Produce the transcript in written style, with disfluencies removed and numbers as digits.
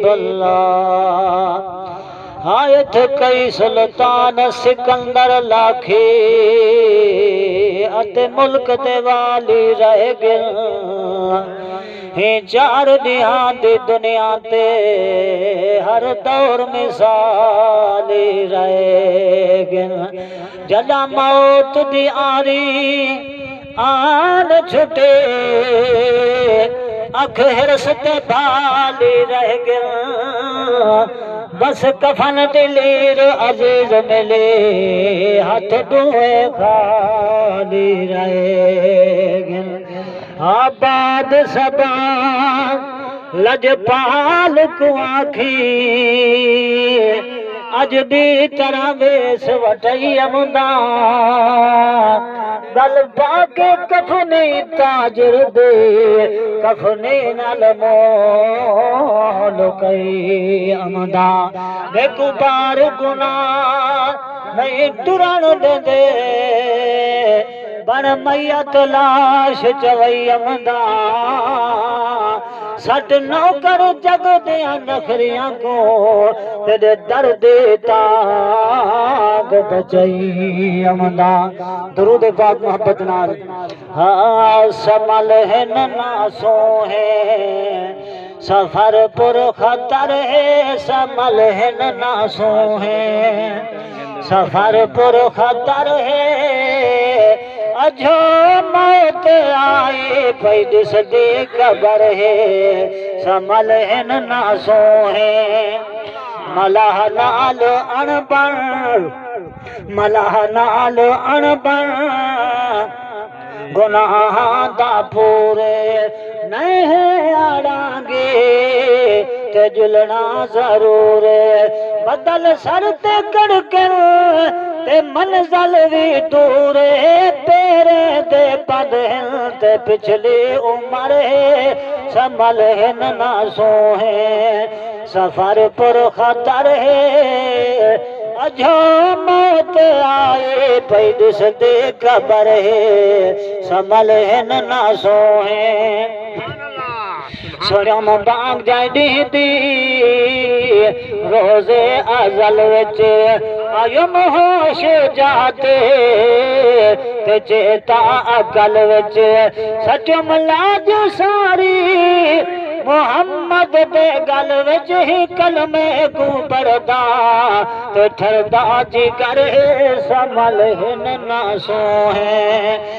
हबीबल्ला। आयत कई सुल्तान सिकंदर लाखे अते मुल्क दे वाली रह गया। हे चार दिहां दी दुनिया ते हर दौर मिसाली रह गया। जदा मौत दी आरी आन छुटे अख हिरस ते भाली रह गया। बस कफन दिलीर अजीज मिले हाथ दुए खाली रह गया। आबाद सबा लजपाल को आखी अज भी तरह वेस वटई अमुदा। गल पाके कफनी ताजर दे कफनी नाल मोल कई अमदा। बेकुबार गुनाह नहीं टुरण दे बण मैयत लाश चवई अमदा। सट नौकर जग दिया नखरियां को तेरे दर्द ताग बचई अमदा। दरूद पाक मोहब्बत नाल। हाँ समल है नासो है सफर पुर खतर है। समल है नासो है सफर पुर खतर है। अजो मौत आए पै दिस दे कबर है। समल है नासो है मलाह नाल अणबण मलाह नाल अणबण गुनाह दा पूरे नहीं आड़ांगे ते जुलना जरूर। बदल सर ते कड़कन ते मंजल भी दूर। तेरे दे पद ते पिछली उम्र है। संभल है नासो है सफर पर खतर है। अजो मौत आए पै दिस दे कबर है। संभल है नासो है सोरम बाग जाए दी रोजे अजल विच आयुम होश जाते ते चेता अकल विच सचम लाज सारी। मोहम्मद दे गल विच ही कलमे को पढ़दा ते ठरदा जिगर है। संभल है नासो है।